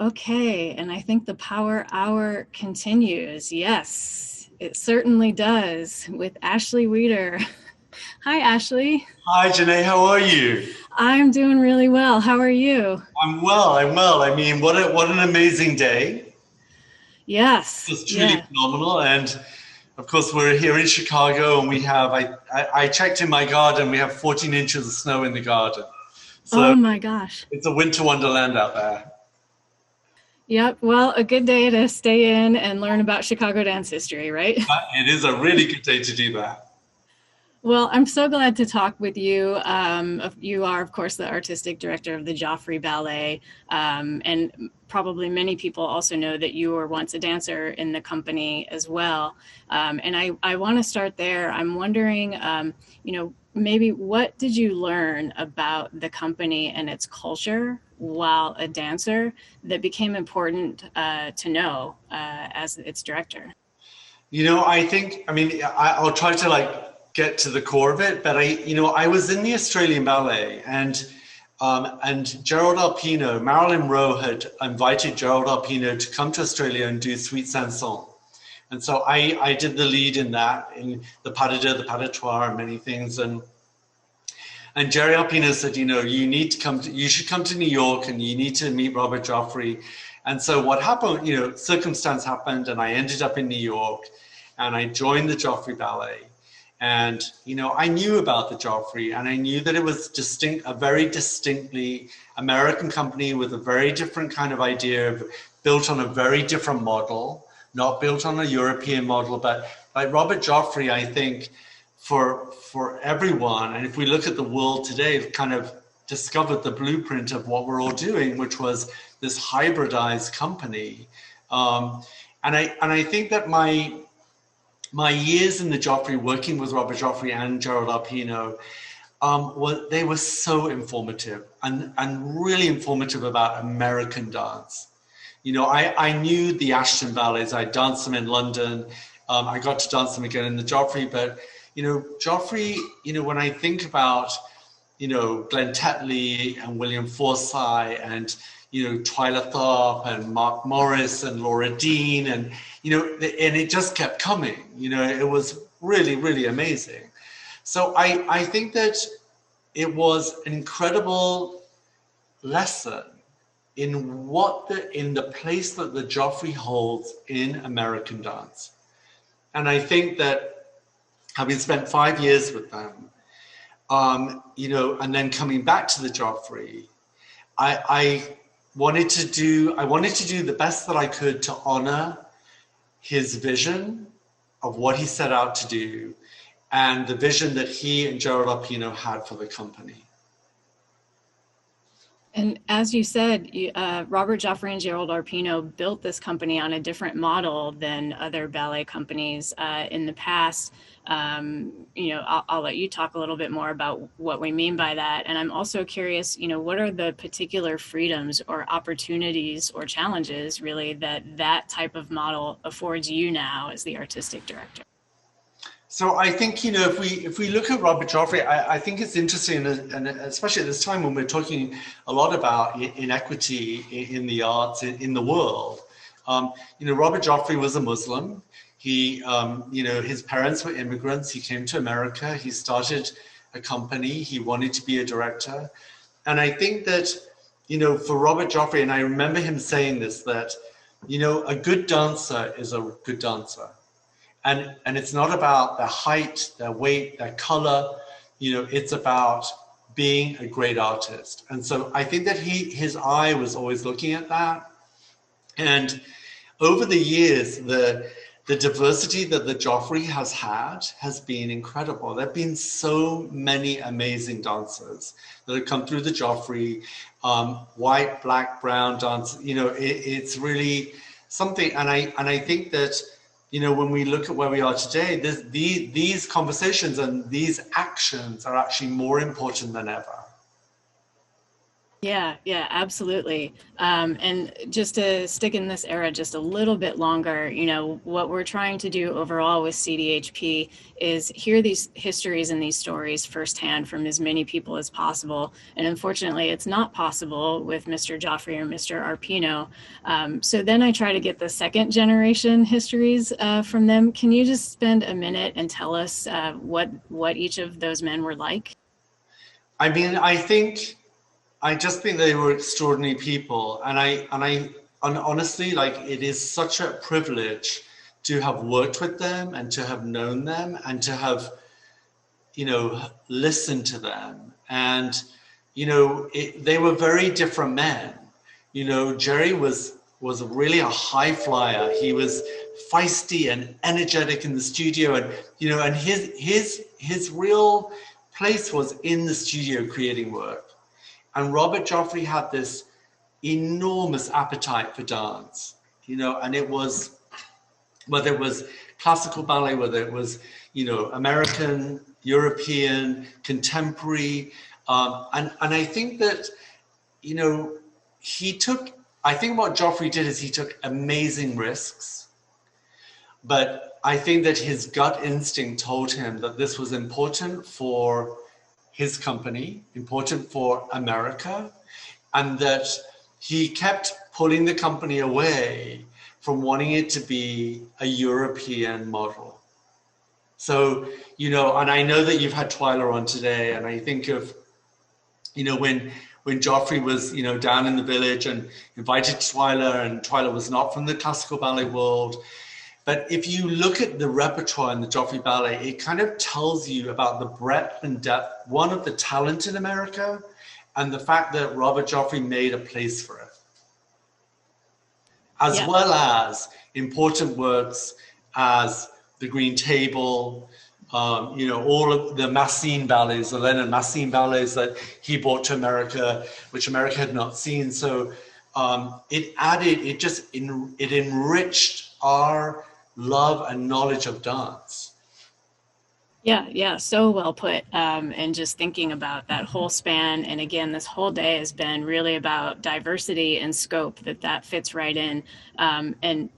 Okay, and I think the Power Hour continues. Yes, it certainly does with Ashley Weeder. Hi, Ashley. Hi, Jenai. How are you? I'm doing really well. How are you? I'm well. I'm well. I mean, what an amazing day. Yes, It's truly yeah. phenomenal. And of course, we're here in Chicago, and we have I checked in my garden. We have 14 inches of snow in the garden, so Oh my gosh. it's a winter wonderland out there. Yep. Well, a good day to stay in and learn about Chicago dance history, right? It is a really good day to do that. Well, I'm so glad to talk with you. You are, of course, the artistic director of the Joffrey Ballet, and probably many people also know that you were once a dancer in the company as well. And I want to start there. I'm wondering, maybe what did you learn about the company and its culture while a dancer that became important to know as its director? I mean, I'll try to get to the core of it, but I was in the Australian Ballet, and Gerald Alpino, Marilyn Rowe had invited Gerald Alpino to come to Australia and do Suite Sanson. And so I did the lead in that, in the pas de deux, the pas de trois, and many things. And Jerry Alpino said, you should come to New York and you need to meet Robert Joffrey. And so what happened, circumstance happened, and I ended up in New York, and I joined the Joffrey Ballet. And, I knew about the Joffrey, and I knew that it was a very distinctly American company with a very different kind of idea, built on a very different model, not built on a European model. But like Robert Joffrey, I think for everyone, and if we look at the world today, kind of discovered the blueprint of what we're all doing, which was this hybridized company. And I think that my years in the Joffrey, working with Robert Joffrey and Gerald Alpino, they were so informative and really informative about American dance. I knew the Ashton ballets. I danced them in London. I got to dance them again in the Joffrey. But, Joffrey, when I think about, Glenn Tetley and William Forsythe and, Twyla Tharp and Mark Morris and Laura Dean and it just kept coming. It was really, really amazing. So I think that it was an incredible lesson in the place that the Joffrey holds in American dance. And I think that having spent 5 years with them, and then coming back to the Joffrey, I wanted to do the best that I could to honor his vision of what he set out to do and the vision that he and Gerald Alpino had for the company. And as you said, Robert Joffrey and Gerald Arpino built this company on a different model than other ballet companies in the past. I'll let you talk a little bit more about what we mean by that. And I'm also curious, what are the particular freedoms or opportunities or challenges really that type of model affords you now as the artistic director? So I think, if we look at Robert Joffrey, I think it's interesting, and especially at this time when we're talking a lot about inequity in the arts in the world. Robert Joffrey was a Muslim. He, his parents were immigrants. He came to America. He started a company. He wanted to be a director. And I think that, for Robert Joffrey, and I remember him saying this, that, a good dancer is a good dancer. And it's not about their height, their weight, their color, it's about being a great artist. And so I think that his eye was always looking at that. And over the years, the diversity that the Joffrey has had has been incredible. There have been so many amazing dancers that have come through the Joffrey, white, black, brown dance. It's really something. And I think that, when we look at where we are today, these conversations and these actions are actually more important than ever. Yeah, yeah, absolutely. And just to stick in this era just a little bit longer, you know, what we're trying to do overall with CDHP is hear these histories and these stories firsthand from as many people as possible. And unfortunately, it's not possible with Mr. Joffrey or Mr. Arpino. So then I try to get the second generation histories from them. Can you just spend a minute and tell us what each of those men were like? I mean, I just think they were extraordinary people, and honestly, like, it is such a privilege to have worked with them and to have known them and to have, listened to them. And they were very different men. Jerry was really a high flyer. He was feisty and energetic in the studio, and his real place was in the studio creating work. And Robert Joffrey had this enormous appetite for dance, and it was, whether it was classical ballet, whether it was, American, European, contemporary. And I think that, I think what Joffrey did is he took amazing risks, but I think that his gut instinct told him that this was important for his company, important for America, and that he kept pulling the company away from wanting it to be a European model. So, and I know that you've had Twyla on today, and I think of, when Joffrey was, down in the village and invited Twyla, and Twyla was not from the classical ballet world. But if you look at the repertoire in the Joffrey Ballet, it kind of tells you about the breadth and depth, one, of the talent in America, and the fact that Robert Joffrey made a place for it. As well as important works as The Green Table, all of the Massine ballets, the Leonard Massine ballets that he brought to America, which America had not seen. So it enriched our love and knowledge of dance. Yeah, so well put. And just thinking about that whole span, and again, this whole day has been really about diversity and scope. That fits right in. And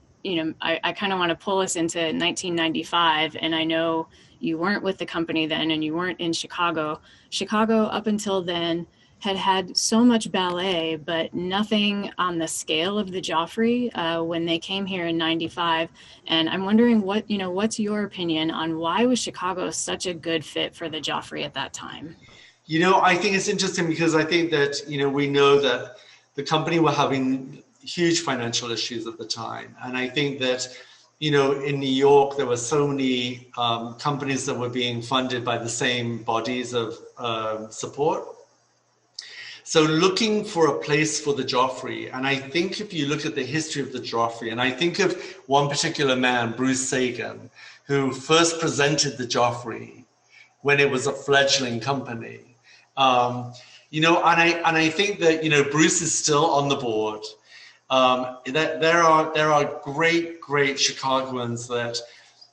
I kind of want to pull us into 1995, and I know you weren't with the company then, and you weren't in Chicago. Chicago up until then had so much ballet, but nothing on the scale of the Joffrey when they came here in '95. And I'm wondering what's your opinion on why was Chicago such a good fit for the Joffrey at that time? I think it's interesting because I think that, we know that the company were having huge financial issues at the time. And I think that, in New York, there were so many companies that were being funded by the same bodies of support. So looking for a place for the Joffrey, and I think if you look at the history of the Joffrey, and I think of one particular man, Bruce Sagan, who first presented the Joffrey when it was a fledgling company. And I think that, Bruce is still on the board. There are great Chicagoans that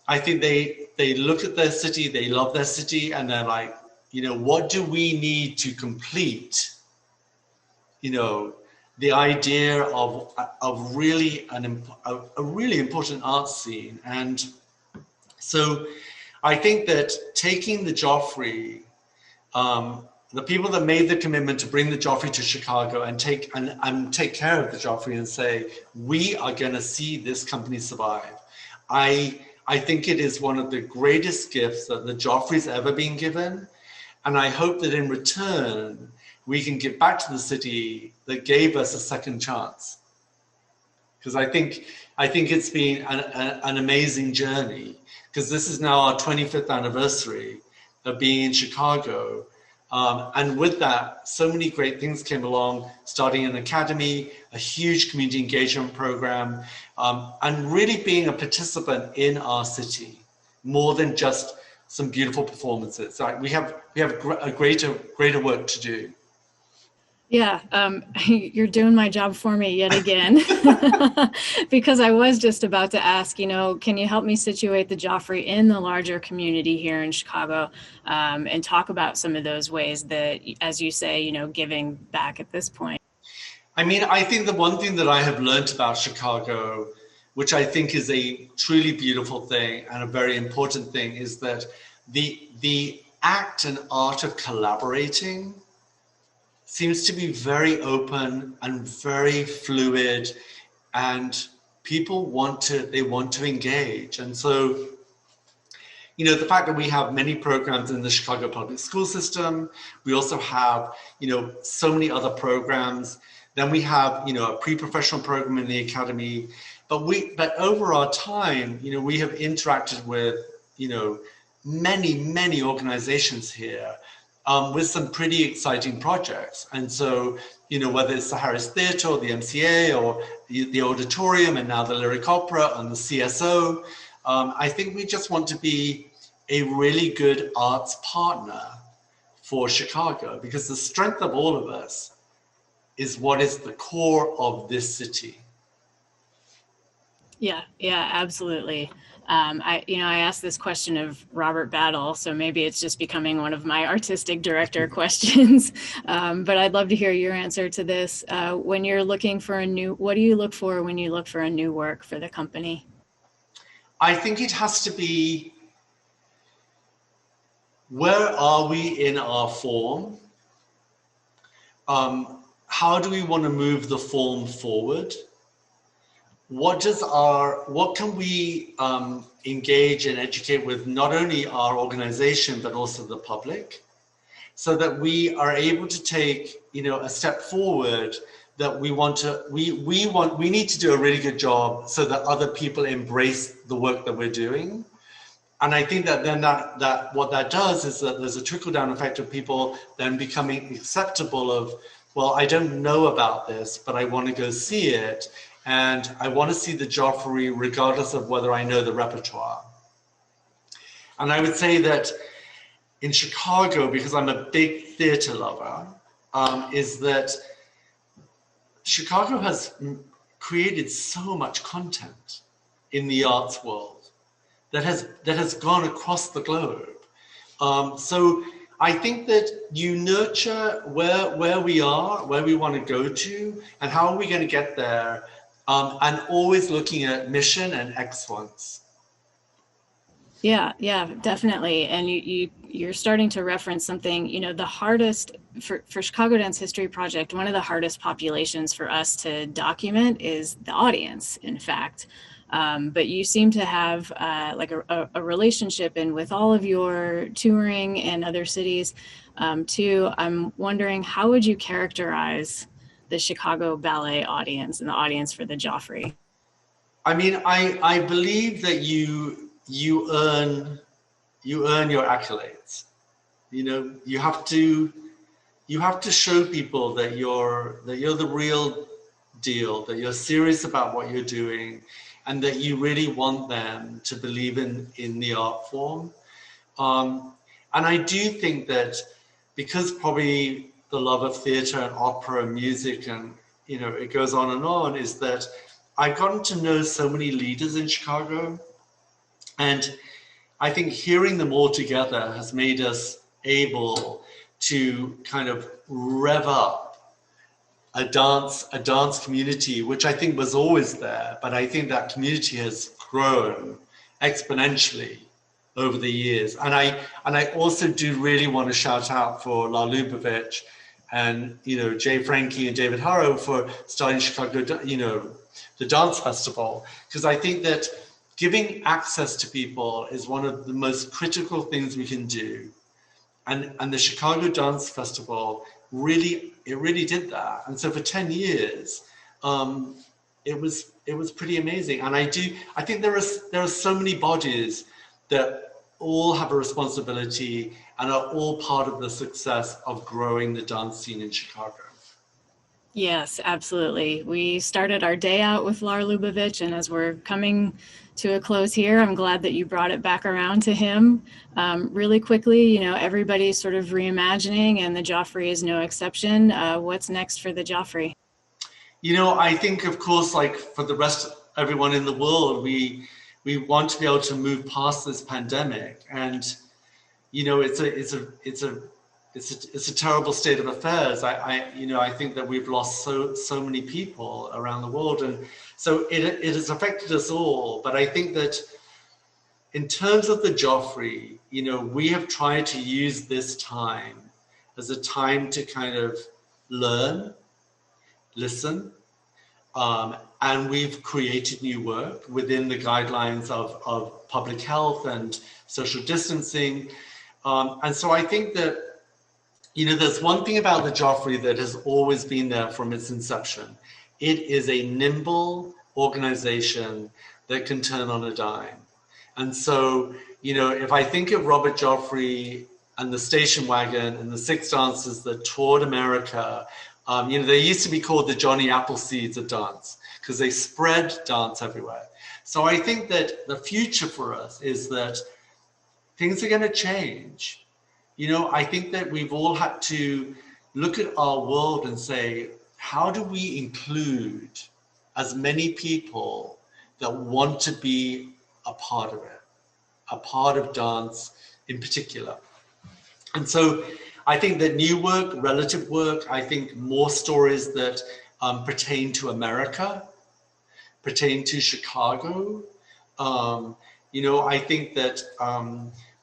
I think they look at their city, they love their city, and they're like, what do we need to complete the idea of really a really important art scene. And so I think that taking the Joffrey, the people that made the commitment to bring the Joffrey to Chicago and take care of the Joffrey and say, we are going to see this company survive. I think it is one of the greatest gifts that the Joffrey's ever been given. And I hope that in return, we can give back to the city that gave us a second chance. Because I think it's been an amazing journey, because this is now our 25th anniversary of being in Chicago. And with that, so many great things came along, starting an academy, a huge community engagement program, and really being a participant in our city, more than just some beautiful performances. We have a greater work to do. Yeah, you're doing my job for me yet again, because I was just about to ask, can you help me situate the Joffrey in the larger community here in Chicago, and talk about some of those ways that, as you say, giving back at this point? I mean, I think the one thing that I have learned about Chicago, which I think is a truly beautiful thing and a very important thing, is that the act and art of collaborating seems to be very open and very fluid, and people want to engage. And so, the fact that we have many programs in the Chicago public school system, we also have, so many other programs. Then we have, a pre-professional program in the academy. But over our time, we have interacted with, many organizations here, with some pretty exciting projects. And so, whether it's the Harris Theatre or the MCA or the auditorium and now the Lyric Opera and the CSO, I think we just want to be a really good arts partner for Chicago, because the strength of all of us is what is the core of this city. Yeah, absolutely. I asked this question of Robert Battle, so maybe it's just becoming one of my artistic director questions. But I'd love to hear your answer to this. When you're looking for what do you look for when you look for a new work for the company? I think it has to be, where are we in our form? How do we want to move the form forward? What can we engage and educate with not only our organization, but also the public, so that we are able to take, a step forward, that we need to do a really good job so that other people embrace the work that we're doing. And I think that then that what that does is that there's a trickle down effect of people then becoming acceptable of, well, I don't know about this, but I want to go see it. And I want to see the Joffrey regardless of whether I know the repertoire. And I would say that in Chicago, because I'm a big theater lover, is that Chicago has created so much content in the arts world that has gone across the globe. So I think that you nurture where we are, where we want to go to, and how are we going to get there, and always looking at mission and excellence. Yeah, definitely. And you're starting to reference something, the hardest for Chicago Dance History Project, one of the hardest populations for us to document is the audience, in fact. But you seem to have like a relationship, and with all of your touring and other cities too, I'm wondering, how would you characterize the Chicago ballet audience and the audience for the Joffrey? I mean, I believe that you earn your accolades. You have to show people that you're the real deal, that you're serious about what you're doing, and that you really want them to believe in the art form. And I do think that, because probably the love of theater and opera and music and, it goes on, is that I've gotten to know so many leaders in Chicago. And I think hearing them all together has made us able to kind of rev up a dance community, which I think was always there, but I think that community has grown exponentially over the years. And I also do really want to shout out for La Lubavitch and, Jay Frankie and David Harrow for starting Chicago, the dance festival, because I think that giving access to people is one of the most critical things we can do. And the Chicago Dance Festival really did that. And so for 10 years, it was pretty amazing. And I think there are so many bodies that all have a responsibility and are all part of the success of growing the dance scene in Chicago. Yes, absolutely. We started our day out with Lar Lubavitch, and as we're coming to a close here, I'm glad that you brought it back around to him. Really quickly, you know, everybody's sort of reimagining, and the Joffrey is no exception. What's next for the Joffrey? You know, I think, of course, like for the rest of everyone in the world, we want to be able to move past this pandemic, and you know, it's a terrible state of affairs. You know, I think that we've lost so many people around the world, and so it has affected us all. But I think that in terms of the Joffrey, you know, we have tried to use this time as a time to kind of learn, listen, and we've created new work within the guidelines of public health and social distancing. And so I think that, you know, there's one thing about the Joffrey that has always been there from its inception. It is a nimble organization that can turn on a dime. And so, you know, if I think of Robert Joffrey and the station wagon and the six dancers that toured America, you know, they used to be called the Johnny Appleseeds of dance because they spread dance everywhere. So I think that the future for us is that things are going to change. You know, I think that we've all had to look at our world and say, how do we include as many people that want to be a part of it, a part of dance in particular? And so I think that new work, relative work, I think more stories that pertain to America, pertain to Chicago. You know, I think that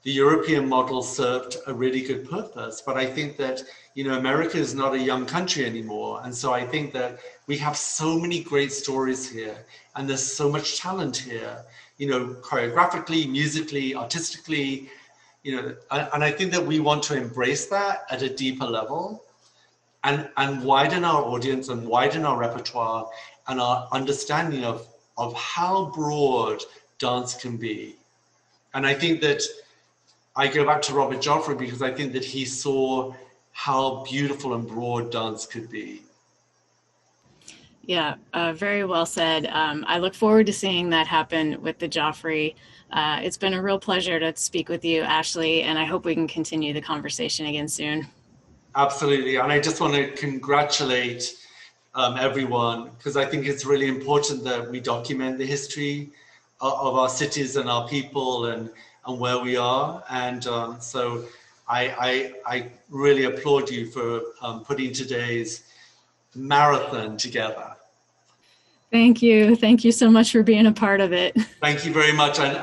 the European model served a really good purpose, but I think that, you know, America is not a young country anymore. And so I think that we have so many great stories here, and there's so much talent here, you know, choreographically, musically, artistically, you know, and I think that we want to embrace that at a deeper level and widen our audience and widen our repertoire and our understanding of how broad dance can be. And I think that I go back to Robert Joffrey because I think that he saw how beautiful and broad dance could be. Yeah, very well said. I look forward to seeing that happen with the Joffrey. It's been a real pleasure to speak with you, Ashley, and I hope we can continue the conversation again soon. Absolutely. And I just want to congratulate everyone, because I think it's really important that we document the history of our cities and our people and where we are. And so I really applaud you for putting today's marathon together. Thank you. Thank you so much for being a part of it. Thank you very much. And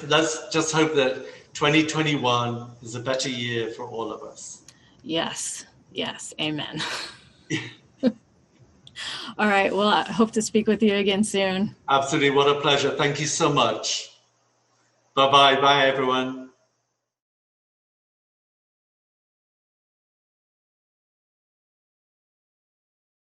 let's just hope that 2021 is a better year for all of us. Yes. Yes. Amen. All right. Well, I hope to speak with you again soon. Absolutely. What a pleasure. Thank you so much. Bye-bye. Bye, everyone.